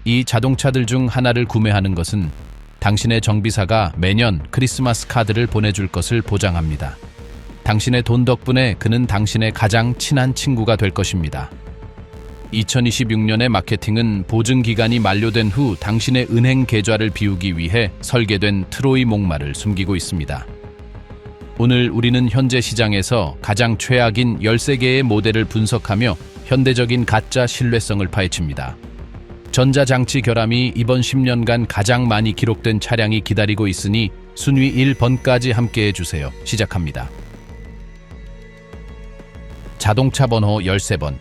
이 자동차들 중 하나를 구매하는 것은 당신의 정비사가 매년 크리스마스 카드를 보내줄 것을 보장합니다. 당신의 돈 덕분에 그는 당신의 가장 친한 친구가 될 것입니다. 2026년의 마케팅은 보증 기간이 만료된 후 당신의 은행 계좌를 비우기 위해 설계된 트로이 목마를 숨기고 있습니다. 오늘 우리는 현재 시장에서 가장 최악인 13개의 모델을 분석하며 현대적인 가짜 신뢰성을 파헤칩니다. 전자장치 결함이 이번 10년간 가장 많이 기록된 차량이 기다리고 있으니 순위 1번까지 함께해 주세요. 시작합니다. 자동차 번호 13번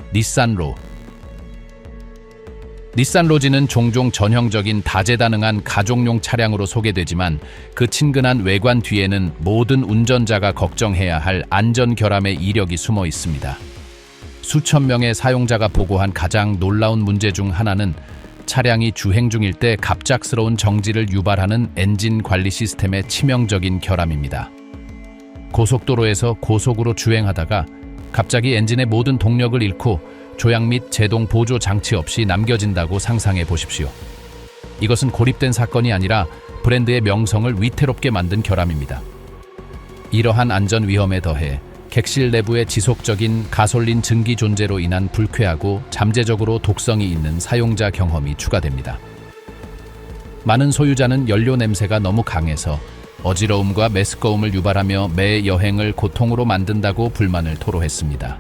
닛산 로지는 종종 전형적인 다재다능한 가족용 차량으로 소개되지만 그 친근한 외관 뒤에는 모든 운전자가 걱정해야 할 안전 결함의 이력이 숨어 있습니다. 수천 명의 사용자가 보고한 가장 놀라운 문제 중 하나는 차량이 주행 중일 때 갑작스러운 정지를 유발하는 엔진 관리 시스템의 치명적인 결함입니다. 고속도로에서 고속으로 주행하다가 갑자기 엔진의 모든 동력을 잃고 조향 및 제동 보조 장치 없이 남겨진다고 상상해 보십시오. 이것은 고립된 사건이 아니라 브랜드의 명성을 위태롭게 만든 결함입니다. 이러한 안전 위험에 더해 객실 내부의 지속적인 가솔린 증기 존재로 인한 불쾌하고 잠재적으로 독성이 있는 사용자 경험이 추가됩니다. 많은 소유자는 연료 냄새가 너무 강해서 어지러움과 메스꺼움을 유발하며 매 여행을 고통으로 만든다고 불만을 토로했습니다.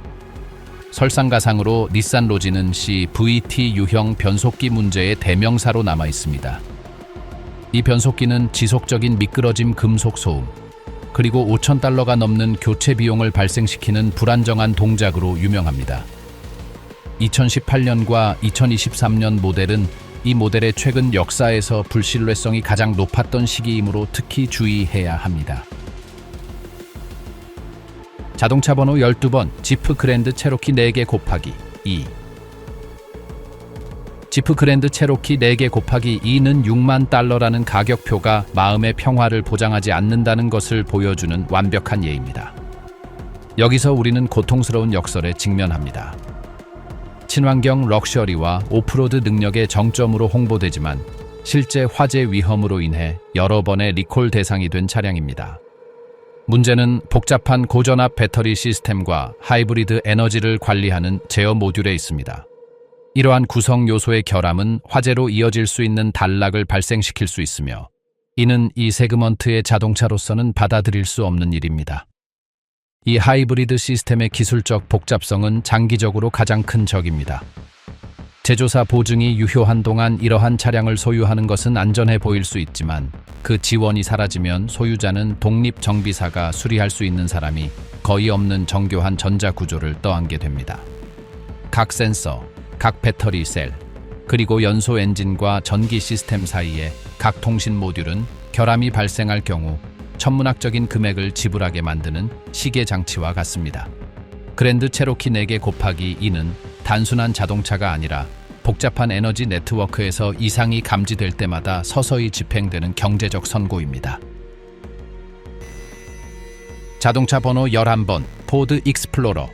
설상가상으로 닛산 로지는 CVT 유형 변속기 문제의 대명사로 남아 있습니다. 이 변속기는 지속적인 미끄러짐 금속 소음, 그리고 $5,000가 넘는 교체 비용을 발생시키는 불안정한 동작으로 유명합니다. 2018년과 2023년 모델은 이 모델의 최근 역사에서 불신뢰성이 가장 높았던 시기이므로 특히 주의해야 합니다. 자동차 번호 12번 지프 그랜드 체로키 4개 곱하기 2. 지프 그랜드 체로키 4개 곱하기 2는 $60,000라는 가격표가 마음의 평화를 보장하지 않는다는 것을 보여주는 완벽한 예입니다. 여기서 우리는 고통스러운 역설에 직면합니다. 친환경 럭셔리와 오프로드 능력의 정점으로 홍보되지만 실제 화재 위험으로 인해 여러 번의 리콜 대상이 된 차량입니다. 문제는 복잡한 고전압 배터리 시스템과 하이브리드 에너지를 관리하는 제어 모듈에 있습니다. 이러한 구성 요소의 결함은 화재로 이어질 수 있는 단락을 발생시킬 수 있으며 이는 이 세그먼트의 자동차로서는 받아들일 수 없는 일입니다. 이 하이브리드 시스템의 기술적 복잡성은 장기적으로 가장 큰 적입니다. 제조사 보증이 유효한 동안 이러한 차량을 소유하는 것은 안전해 보일 수 있지만 그 지원이 사라지면 소유자는 독립 정비사가 수리할 수 있는 사람이 거의 없는 정교한 전자 구조를 떠안게 됩니다. 각 센서, 각 배터리 셀, 그리고 연소 엔진과 전기 시스템 사이에 각 통신 모듈은 결함이 발생할 경우 천문학적인 금액을 지불하게 만드는 시계 장치와 같습니다. 그랜드 체로키 4개 곱하기 2는 단순한 자동차가 아니라 복잡한 에너지 네트워크에서 이상이 감지될 때마다 서서히 집행되는 경제적 선고입니다. 자동차 번호 11번 포드 익스플로러.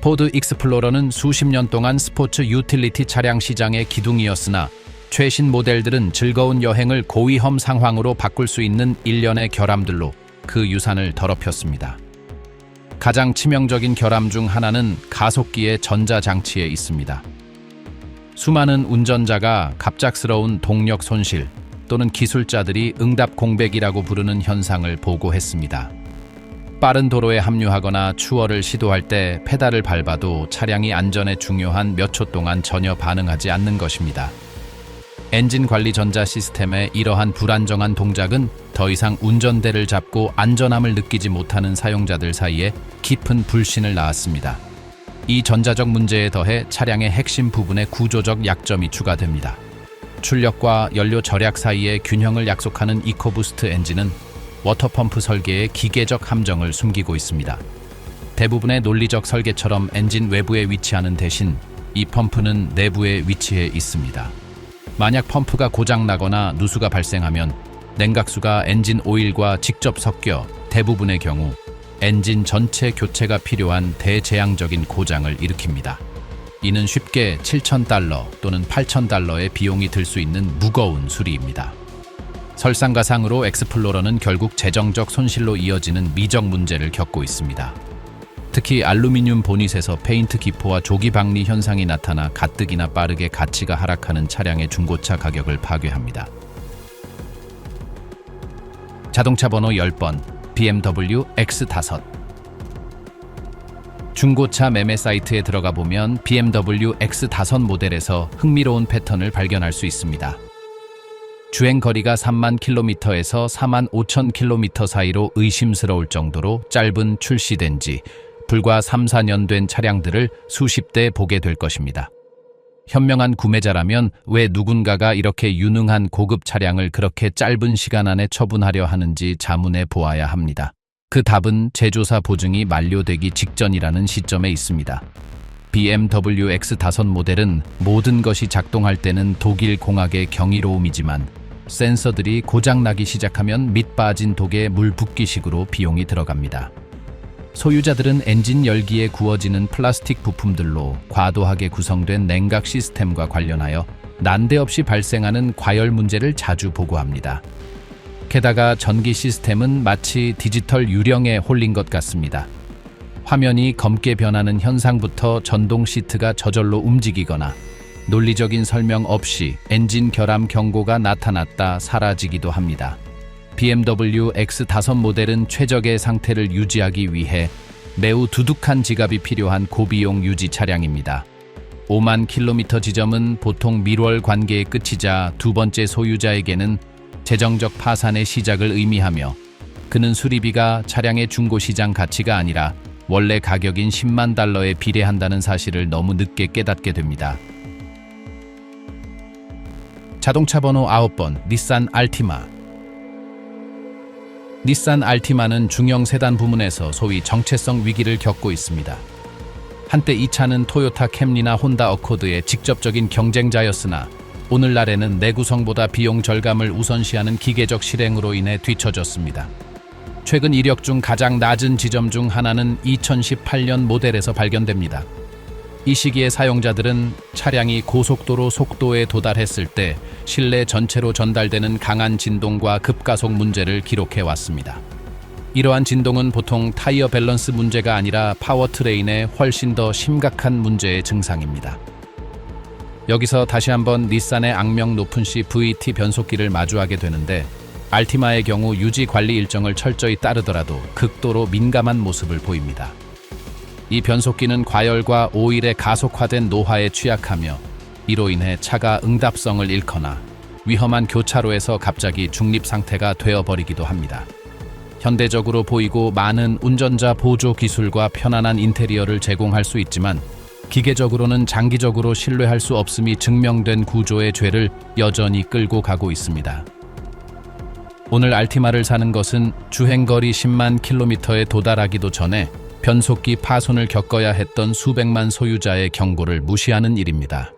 포드 익스플로러는 수십 년 동안 스포츠 유틸리티 차량 시장의 기둥이었으나 최신 모델들은 즐거운 여행을 고위험 상황으로 바꿀 수 있는 일련의 결함들로 그 유산을 더럽혔습니다. 가장 치명적인 결함 중 하나는 가속기의 전자장치에 있습니다. 수많은 운전자가 갑작스러운 동력 손실 또는 기술자들이 응답 공백이라고 부르는 현상을 보고했습니다. 빠른 도로에 합류하거나 추월을 시도할 때 페달을 밟아도 차량이 안전에 중요한 몇 초 동안 전혀 반응하지 않는 것입니다. 엔진 관리 전자 시스템의 이러한 불안정한 동작은 더 이상 운전대를 잡고 안전함을 느끼지 못하는 사용자들 사이에 깊은 불신을 낳았습니다. 이 전자적 문제에 더해 차량의 핵심 부분의 구조적 약점이 추가됩니다. 출력과 연료 절약 사이의 균형을 약속하는 이코부스트 엔진은 워터펌프 설계의 기계적 함정을 숨기고 있습니다. 대부분의 논리적 설계처럼 엔진 외부에 위치하는 대신 이 펌프는 내부에 위치해 있습니다. 만약 펌프가 고장나거나 누수가 발생하면 냉각수가 엔진 오일과 직접 섞여 대부분의 경우 엔진 전체 교체가 필요한 대재앙적인 고장을 일으킵니다. 이는 쉽게 7,000달러 또는 8,000달러의 비용이 들 수 있는 무거운 수리입니다. 설상가상으로 엑스플로러는 결국 재정적 손실로 이어지는 미적 문제를 겪고 있습니다. 특히 알루미늄 보닛에서 페인트 기포와 조기 박리 현상이 나타나 가뜩이나 빠르게 가치가 하락하는 차량의 중고차 가격을 파괴합니다. 자동차 번호 10번 BMW X5. 중고차 매매 사이트에 들어가 보면 BMW X5 모델에서 흥미로운 패턴을 발견할 수 있습니다. 주행 거리가 3만 킬로미터에서 4만 5천 킬로미터 사이로 의심스러울 정도로 짧은 출시된 지 불과 3, 4년 된 차량들을 수십 대 보게 될 것입니다. 현명한 구매자라면 왜 누군가가 이렇게 유능한 고급 차량을 그렇게 짧은 시간 안에 처분하려 하는지 자문해 보아야 합니다. 그 답은 제조사 보증이 만료되기 직전이라는 시점에 있습니다. BMW X5 모델은 모든 것이 작동할 때는 독일 공학의 경이로움이지만 센서들이 고장나기 시작하면 밑 빠진 독에 물 붓기식으로 비용이 들어갑니다. 소유자들은 엔진 열기에 구워지는 플라스틱 부품들로 과도하게 구성된 냉각 시스템과 관련하여 난데없이 발생하는 과열 문제를 자주 보고합니다. 게다가 전기 시스템은 마치 디지털 유령에 홀린 것 같습니다. 화면이 검게 변하는 현상부터 전동 시트가 저절로 움직이거나 논리적인 설명 없이 엔진 결함 경고가 나타났다 사라지기도 합니다. BMW X5 모델은 최적의 상태를 유지하기 위해 매우 두둑한 지갑이 필요한 고비용 유지 차량입니다. 5만 킬로미터 지점은 보통 밀월 관계의 끝이자 두 번째 소유자에게는 재정적 파산의 시작을 의미하며 그는 수리비가 차량의 중고시장 가치가 아니라 원래 가격인 10만 달러에 비례한다는 사실을 너무 늦게 깨닫게 됩니다. 자동차 번호 9번 닛산 알티마. 닛산 알티마는 중형 세단 부문에서 소위 정체성 위기를 겪고 있습니다. 한때 이 차는 토요타 캠리나 혼다 어코드의 직접적인 경쟁자였으나 오늘날에는 내구성보다 비용 절감을 우선시하는 기계적 실행으로 인해 뒤처졌습니다. 최근 이력 중 가장 낮은 지점 중 하나는 2018년 모델에서 발견됩니다. 이 시기에 사용자들은 차량이 고속도로 속도에 도달했을 때 실내 전체로 전달되는 강한 진동과 급가속 문제를 기록해 왔습니다. 이러한 진동은 보통 타이어 밸런스 문제가 아니라 파워트레인의 훨씬 더 심각한 문제의 증상입니다. 여기서 다시 한번 닛산의 악명 높은 CVT 변속기를 마주하게 되는데 알티마의 경우 유지 관리 일정을 철저히 따르더라도 극도로 민감한 모습을 보입니다. 이 변속기는 과열과 오일의 가속화된 노화에 취약하며 이로 인해 차가 응답성을 잃거나 위험한 교차로에서 갑자기 중립 상태가 되어버리기도 합니다. 현대적으로 보이고 많은 운전자 보조 기술과 편안한 인테리어를 제공할 수 있지만 기계적으로는 장기적으로 신뢰할 수 없음이 증명된 구조의 죄를 여전히 끌고 가고 있습니다. 오늘 알티마를 사는 것은 주행거리 10만 킬로미터에 도달하기도 전에 변속기 파손을 겪어야 했던 수백만 소유자의 경고를 무시하는 일입니다.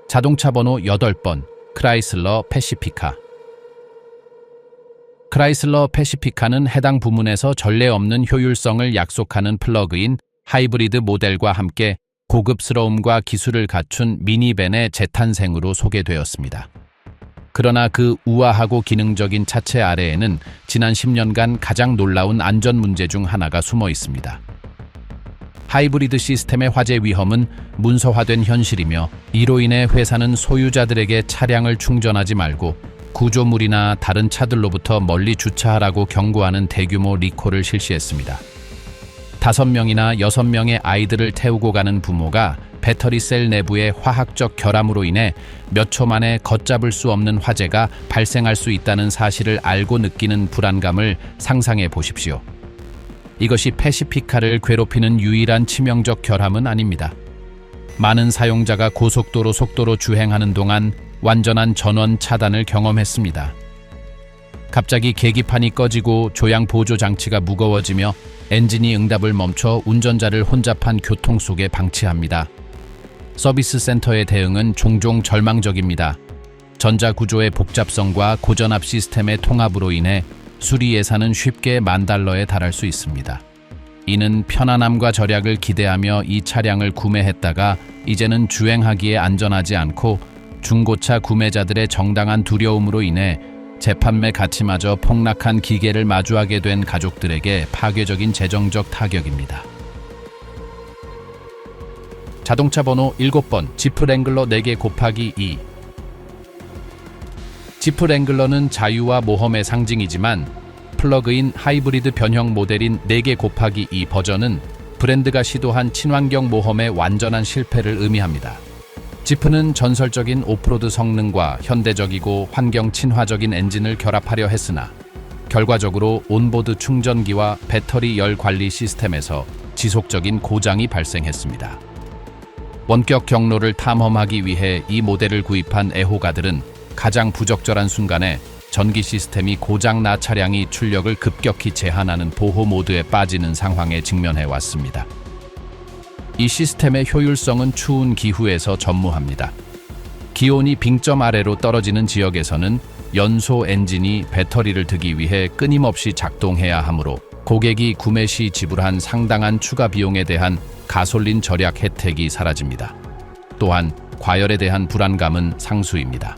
자동차 번호 8번 크라이슬러 패시피카. 크라이슬러 패시피카는 해당 부문에서 전례 없는 효율성을 약속하는 플러그인 하이브리드 모델과 함께 고급스러움과 기술을 갖춘 미니밴의 재탄생으로 소개되었습니다. 그러나 그 우아하고 기능적인 차체 아래에는 지난 10년간 가장 놀라운 안전 문제 중 하나가 숨어 있습니다. 하이브리드 시스템의 화재 위험은 문서화된 현실이며 이로 인해 회사는 소유자들에게 차량을 충전하지 말고 구조물이나 다른 차들로부터 멀리 주차하라고 경고하는 대규모 리콜을 실시했습니다. 5명이나 6명의 아이들을 태우고 가는 부모가 배터리셀 내부의 화학적 결함으로 인해 몇 초 만에 걷잡을 수 없는 화재가 발생할 수 있다는 사실을 알고 느끼는 불안감을 상상해 보십시오. 이것이 패시피카를 괴롭히는 유일한 치명적 결함은 아닙니다. 많은 사용자가 고속도로 속도로 주행하는 동안 완전한 전원 차단을 경험했습니다. 갑자기 계기판이 꺼지고 조향 보조 장치가 무거워지며 엔진이 응답을 멈춰 운전자를 혼잡한 교통 속에 방치합니다. 서비스 센터의 대응은 종종 절망적입니다. 전자구조의 복잡성과 고전압 시스템의 통합으로 인해 수리 예산은 쉽게 $10,000에 달할 수 있습니다. 이는 편안함과 절약을 기대하며 이 차량을 구매했다가 이제는 주행하기에 안전하지 않고 중고차 구매자들의 정당한 두려움으로 인해 재판매 가치마저 폭락한 기계를 마주하게 된 가족들에게 파괴적인 재정적 타격입니다. 자동차 번호 7번 지프 랭글러 4개 곱하기 2. 지프 랭글러는 자유와 모험의 상징이지만 플러그인 하이브리드 변형 모델인 4개 곱하기 2 버전은 브랜드가 시도한 친환경 모험의 완전한 실패를 의미합니다. 지프는 전설적인 오프로드 성능과 현대적이고 환경 친화적인 엔진을 결합하려 했으나 결과적으로 온보드 충전기와 배터리 열 관리 시스템에서 지속적인 고장이 발생했습니다. 원격 경로를 탐험하기 위해 이 모델을 구입한 애호가들은 가장 부적절한 순간에 전기 시스템이 고장나 차량이 출력을 급격히 제한하는 보호 모드에 빠지는 상황에 직면해 왔습니다. 이 시스템의 효율성은 추운 기후에서 전무합니다. 기온이 빙점 아래로 떨어지는 지역에서는 연소 엔진이 배터리를 드기 위해 끊임없이 작동해야 하므로 고객이 구매 시 지불한 상당한 추가 비용에 대한 가솔린 절약 혜택이 사라집니다. 또한 과열에 대한 불안감은 상수입니다.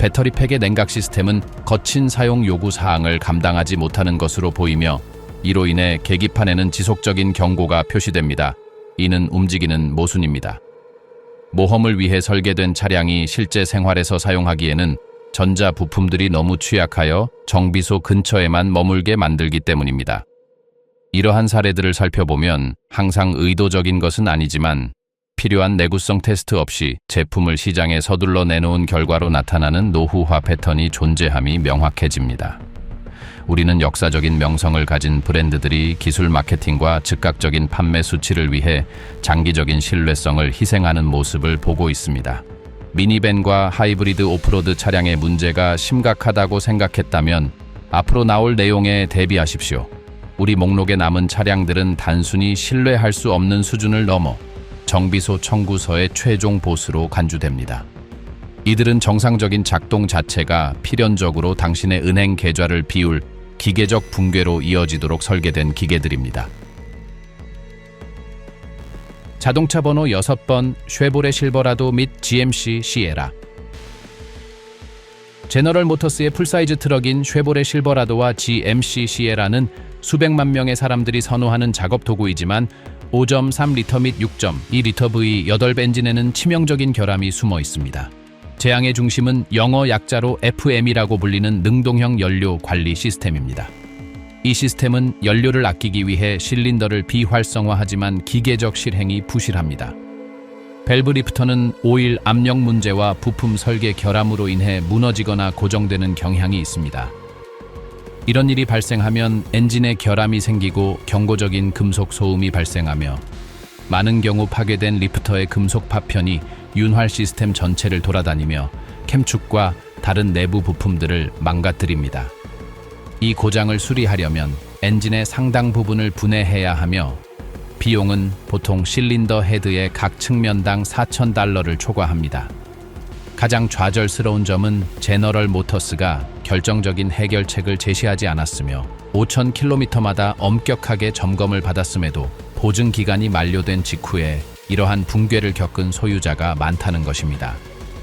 배터리팩의 냉각 시스템은 거친 사용 요구 사항을 감당하지 못하는 것으로 보이며 이로 인해 계기판에는 지속적인 경고가 표시됩니다. 이는 움직이는 모순입니다. 모험을 위해 설계된 차량이 실제 생활에서 사용하기에는 전자 부품들이 너무 취약하여 정비소 근처에만 머물게 만들기 때문입니다. 이러한 사례들을 살펴보면 항상 의도적인 것은 아니지만 필요한 내구성 테스트 없이 제품을 시장에 서둘러 내놓은 결과로 나타나는 노후화 패턴이 존재함이 명확해집니다. 우리는 역사적인 명성을 가진 브랜드들이 기술 마케팅과 즉각적인 판매 수치를 위해 장기적인 신뢰성을 희생하는 모습을 보고 있습니다. 미니밴과 하이브리드 오프로드 차량의 문제가 심각하다고 생각했다면 앞으로 나올 내용에 대비하십시오. 우리 목록에 남은 차량들은 단순히 신뢰할 수 없는 수준을 넘어 정비소 청구서의 최종 보스로 간주됩니다. 이들은 정상적인 작동 자체가 필연적으로 당신의 은행 계좌를 비울 기계적 붕괴로 이어지도록 설계된 기계들입니다. 자동차 번호 6번 쉐보레 실버라도 및 GMC 시에라. 제너럴 모터스의 풀사이즈 트럭인 쉐보레 실버라도와 GMC 시에라는 수백만 명의 사람들이 선호하는 작업 도구이지만 5.3리터 및 6.2리터 V8 엔진에는 치명적인 결함이 숨어 있습니다. 재앙의 중심은 영어 약자로 FM이라고 불리는 능동형 연료 관리 시스템입니다. 이 시스템은 연료를 아끼기 위해 실린더를 비활성화하지만 기계적 실행이 부실합니다. 밸브 리프터는 오일 압력 문제와 부품 설계 결함으로 인해 무너지거나 고정되는 경향이 있습니다. 이런 일이 발생하면 엔진에 결함이 생기고 경고적인 금속 소음이 발생하며 많은 경우 파괴된 리프터의 금속 파편이 윤활 시스템 전체를 돌아다니며 캠축과 다른 내부 부품들을 망가뜨립니다. 이 고장을 수리하려면 엔진의 상당 부분을 분해해야 하며 비용은 보통 실린더 헤드의 각 측면당 $4,000를 초과합니다. 가장 좌절스러운 점은 제너럴 모터스가 결정적인 해결책을 제시하지 않았으며 5,000km마다 엄격하게 점검을 받았음에도 보증 기간이 만료된 직후에 이러한 붕괴를 겪은 소유자가 많다는 것입니다.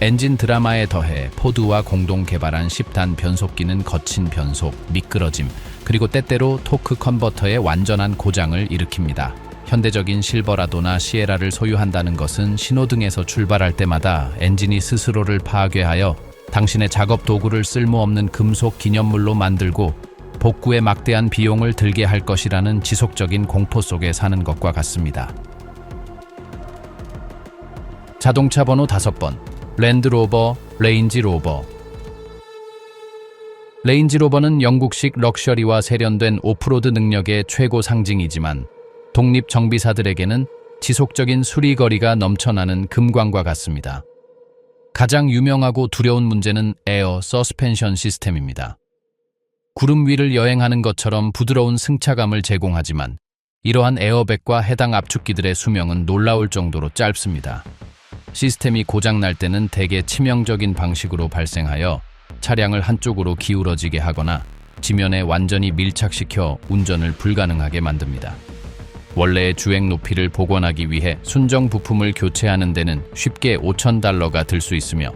엔진 드라마에 더해 포드와 공동 개발한 10단 변속기는 거친 변속, 미끄러짐, 그리고 때때로 토크 컨버터의 완전한 고장을 일으킵니다. 현대적인 실버라도나 시에라를 소유한다는 것은 신호등에서 출발할 때마다 엔진이 스스로를 파괴하여 당신의 작업 도구를 쓸모없는 금속 기념물로 만들고 복구에 막대한 비용을 들게 할 것이라는 지속적인 공포 속에 사는 것과 같습니다. 자동차 번호 5번 랜드로버 레인지로버. 레인지로버는 영국식 럭셔리와 세련된 오프로드 능력의 최고 상징이지만 독립 정비사들에게는 지속적인 수리 거리가 넘쳐나는 금광과 같습니다. 가장 유명하고 두려운 문제는 에어 서스펜션 시스템입니다. 구름 위를 여행하는 것처럼 부드러운 승차감을 제공하지만 이러한 에어백과 해당 압축기들의 수명은 놀라울 정도로 짧습니다. 시스템이 고장날 때는 대개 치명적인 방식으로 발생하여 차량을 한쪽으로 기울어지게 하거나 지면에 완전히 밀착시켜 운전을 불가능하게 만듭니다. 원래의 주행 높이를 복원하기 위해 순정 부품을 교체하는 데는 쉽게 $5,000가 들 수 있으며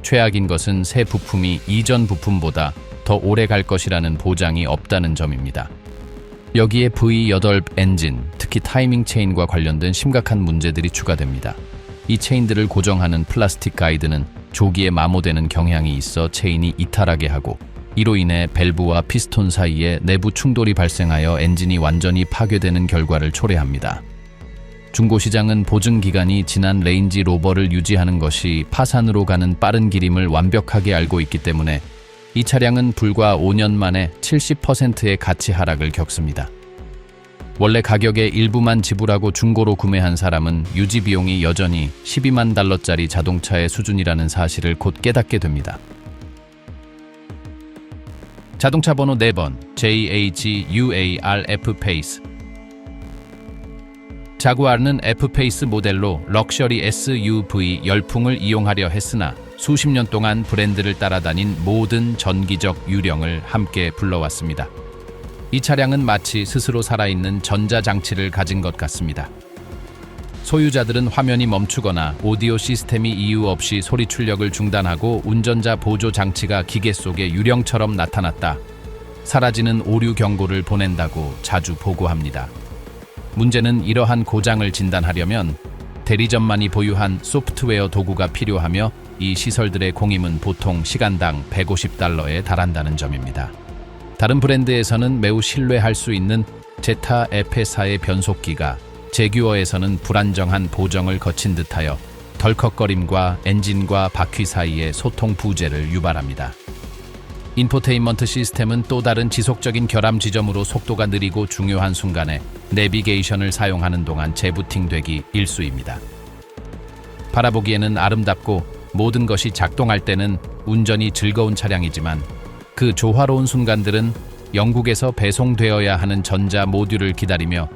최악인 것은 새 부품이 이전 부품보다 더 오래 갈 것이라는 보장이 없다는 점입니다. 여기에 V8 엔진, 특히 타이밍 체인과 관련된 심각한 문제들이 추가됩니다. 이 체인들을 고정하는 플라스틱 가이드는 조기에 마모되는 경향이 있어 체인이 이탈하게 하고 이로 인해 밸브와 피스톤 사이에 내부 충돌이 발생하여 엔진이 완전히 파괴되는 결과를 초래합니다. 중고시장은 보증기간이 지난 레인지 로버를 유지하는 것이 파산으로 가는 빠른 길임을 완벽하게 알고 있기 때문에 이 차량은 불과 5년 만에 70%의 가치 하락을 겪습니다. 원래 가격의 일부만 지불하고 중고로 구매한 사람은 유지 비용이 여전히 $120,000짜리 자동차의 수준이라는 사실을 곧 깨닫게 됩니다. 자동차 번호 4번 JAGUAR F-PACE. 자구아르는 F-PACE 모델로 럭셔리 SUV 열풍을 이용하려 했으나 수십 년 동안 브랜드를 따라다닌 모든 전기적 유령을 함께 불러왔습니다. 이 차량은 마치 스스로 살아있는 전자장치를 가진 것 같습니다. 소유자들은 화면이 멈추거나 오디오 시스템이 이유 없이 소리 출력을 중단하고 운전자 보조 장치가 기계 속에 유령처럼 나타났다, 사라지는 오류 경고를 보낸다고 자주 보고합니다. 문제는 이러한 고장을 진단하려면 대리점만이 보유한 소프트웨어 도구가 필요하며 이 시설들의 공임은 보통 시간당 $150에 달한다는 점입니다. 다른 브랜드에서는 매우 신뢰할 수 있는 제타 F4의 변속기가 제규어에서는 불안정한 보정을 거친 듯하여 덜컥거림과 엔진과 바퀴 사이의 소통 부재를 유발합니다. 인포테인먼트 시스템은 또 다른 지속적인 결함 지점으로 속도가 느리고 중요한 순간에 내비게이션을 사용하는 동안 재부팅되기 일쑤입니다. 바라보기에는 아름답고 모든 것이 작동할 때는 운전이 즐거운 차량이지만 그 조화로운 순간들은 영국에서 배송되어야 하는 전자 모듈을 기다리며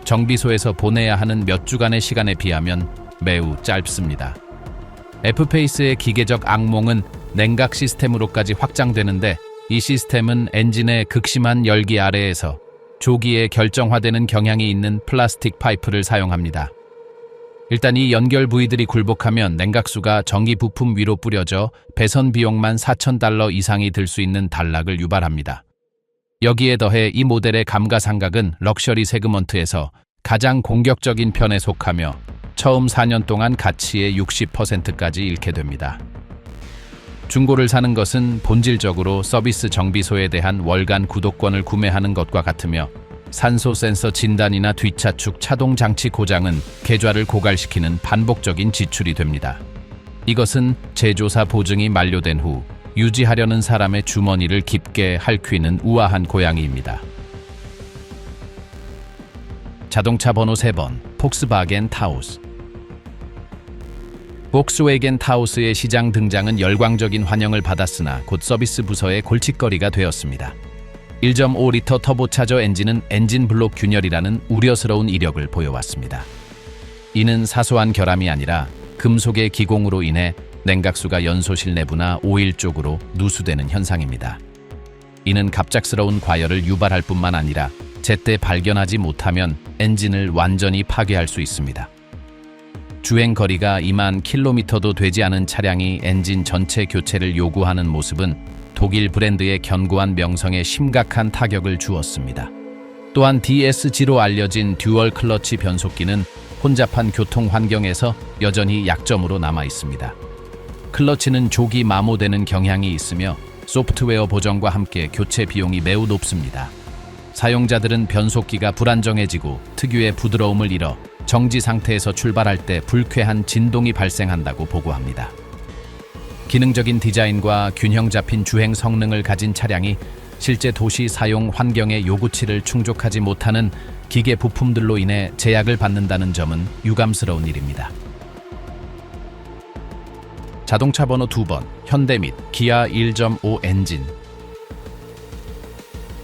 정비소에서 보내야 하는 몇 주간의 시간에 비하면 매우 짧습니다. F-PACE의 기계적 악몽은 냉각 시스템으로까지 확장되는데 이 시스템은 엔진의 극심한 열기 아래에서 조기에 결정화되는 경향이 있는 플라스틱 파이프를 사용합니다. 일단 이 연결 부위들이 굴복하면 냉각수가 전기 부품 위로 뿌려져 배선 비용만 $4,000 이상이 들 수 있는 단락을 유발합니다. 여기에 더해 이 모델의 감가상각은 럭셔리 세그먼트에서 가장 공격적인 편에 속하며 처음 4년 동안 가치의 60%까지 잃게 됩니다. 중고를 사는 것은 본질적으로 서비스 정비소에 대한 월간 구독권을 구매하는 것과 같으며 산소 센서 진단이나 뒷차축 차동 장치 고장은 계좌를 고갈시키는 반복적인 지출이 됩니다. 이것은 제조사 보증이 만료된 후 유지하려는 사람의 주머니를 깊게 핥히는 우아한 고양이입니다. 자동차 번호 3번 폭스바겐 타우스. 폭스웨겐 타우스의 시장 등장은 열광적인 환영을 받았으나 곧 서비스 부서의 골칫거리가 되었습니다. 1.5리터 터보차저 엔진은 엔진 블록 균열이라는 우려스러운 이력을 보여왔습니다. 이는 사소한 결함이 아니라 금속의 기공으로 인해 냉각수가 연소실 내부나 오일 쪽으로 누수되는 현상입니다. 이는 갑작스러운 과열을 유발할 뿐만 아니라 제때 발견하지 못하면 엔진을 완전히 파괴할 수 있습니다. 주행 거리가 2만 킬로미터도 되지 않은 차량이 엔진 전체 교체를 요구하는 모습은 독일 브랜드의 견고한 명성에 심각한 타격을 주었습니다. 또한 DSG로 알려진 듀얼 클러치 변속기는 혼잡한 교통 환경에서 여전히 약점으로 남아 있습니다. 클러치는 조기 마모되는 경향이 있으며 소프트웨어 보정과 함께 교체 비용이 매우 높습니다. 사용자들은 변속기가 불안정해지고 특유의 부드러움을 잃어 정지 상태에서 출발할 때 불쾌한 진동이 발생한다고 보고합니다. 기능적인 디자인과 균형 잡힌 주행 성능을 가진 차량이 실제 도시 사용 환경의 요구치를 충족하지 못하는 기계 부품들로 인해 제약을 받는다는 점은 유감스러운 일입니다. 자동차 번호 2번 현대 및 기아 1.5 엔진.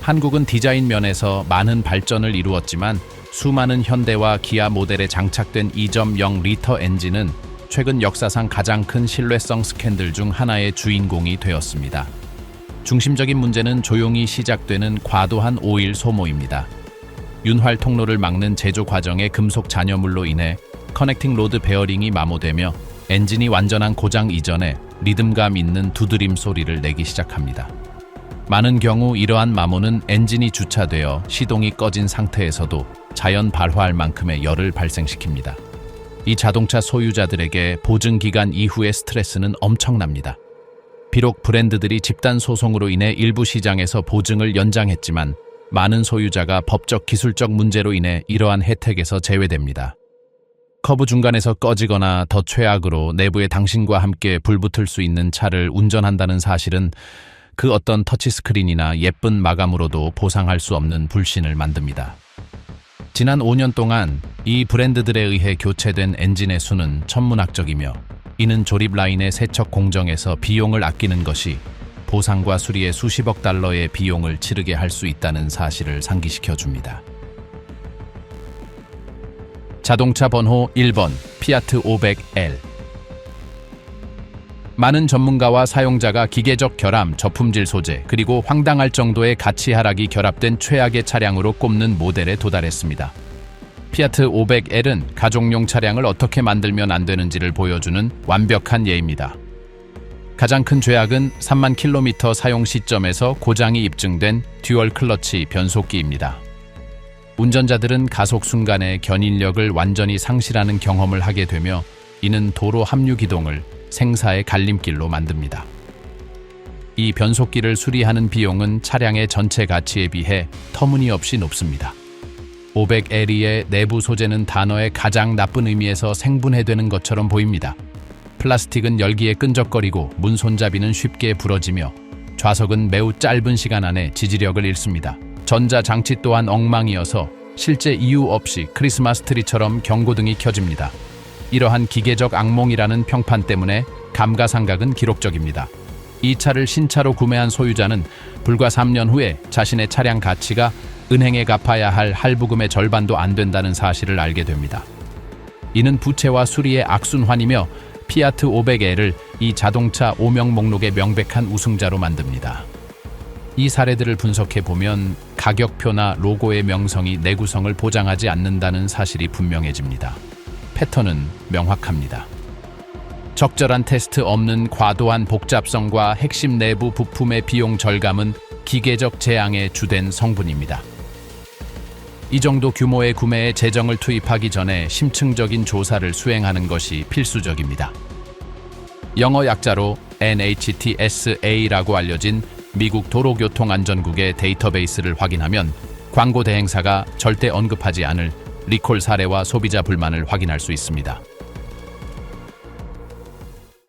한국은 디자인 면에서 많은 발전을 이루었지만 수많은 현대와 기아 모델에 장착된 2.0리터 엔진은 최근 역사상 가장 큰 신뢰성 스캔들 중 하나의 주인공이 되었습니다. 중심적인 문제는 조용히 시작되는 과도한 오일 소모입니다. 윤활 통로를 막는 제조 과정의 금속 잔여물로 인해 커넥팅 로드 베어링이 마모되며 엔진이 완전한 고장 이전에 리듬감 있는 두드림 소리를 내기 시작합니다. 많은 경우 이러한 마모는 엔진이 주차되어 시동이 꺼진 상태에서도 자연 발화할 만큼의 열을 발생시킵니다. 이 자동차 소유자들에게 보증 기간 이후의 스트레스는 엄청납니다. 비록 브랜드들이 집단 소송으로 인해 일부 시장에서 보증을 연장했지만 많은 소유자가 법적 기술적 문제로 인해 이러한 혜택에서 제외됩니다. 커브 중간에서 꺼지거나 더 최악으로 내부에 당신과 함께 불붙을 수 있는 차를 운전한다는 사실은 그 어떤 터치스크린이나 예쁜 마감으로도 보상할 수 없는 불신을 만듭니다. 지난 5년 동안 이 브랜드들에 의해 교체된 엔진의 수는 천문학적이며 이는 조립 라인의 세척 공정에서 비용을 아끼는 것이 보상과 수리에 수십억 달러의 비용을 치르게 할 수 있다는 사실을 상기시켜 줍니다. 자동차 번호 1번 피아트 500L. 많은 전문가와 사용자가 기계적 결함, 저품질 소재, 그리고 황당할 정도의 가치 하락이 결합된 최악의 차량으로 꼽는 모델에 도달했습니다. 피아트 500L은 가족용 차량을 어떻게 만들면 안 되는지를 보여주는 완벽한 예입니다. 가장 큰 죄악은 3만 킬로미터 사용 시점에서 고장이 입증된 듀얼 클러치 변속기입니다. 운전자들은 가속 순간에 견인력을 완전히 상실하는 경험을 하게 되며 이는 도로 합류 기동을 생사의 갈림길로 만듭니다. 이 변속기를 수리하는 비용은 차량의 전체 가치에 비해 터무니없이 높습니다. 500L의 내부 소재는 단어의 가장 나쁜 의미에서 생분해되는 것처럼 보입니다. 플라스틱은 열기에 끈적거리고 문 손잡이는 쉽게 부러지며 좌석은 매우 짧은 시간 안에 지지력을 잃습니다. 전자장치 또한 엉망이어서 실제 이유 없이 크리스마스 트리처럼 경고등이 켜집니다. 이러한 기계적 악몽이라는 평판 때문에 감가상각은 기록적입니다. 이 차를 신차로 구매한 소유자는 불과 3년 후에 자신의 차량 가치가 은행에 갚아야 할 할부금의 절반도 안 된다는 사실을 알게 됩니다. 이는 부채와 수리의 악순환이며 피아트 500L을 이 자동차 오명 목록의 명백한 우승자로 만듭니다. 이 사례들을 분석해보면 가격표나 로고의 명성이 내구성을 보장하지 않는다는 사실이 분명해집니다. 패턴은 명확합니다. 적절한 테스트 없는 과도한 복잡성과 핵심 내부 부품의 비용 절감은 기계적 재앙의 주된 성분입니다. 이 정도 규모의 구매에 재정을 투입하기 전에 심층적인 조사를 수행하는 것이 필수적입니다. 영어 약자로 NHTSA라고 알려진 미국 도로교통안전국의 데이터베이스를 확인하면 광고 대행사가 절대 언급하지 않을 리콜 사례와 소비자 불만을 확인할 수 있습니다.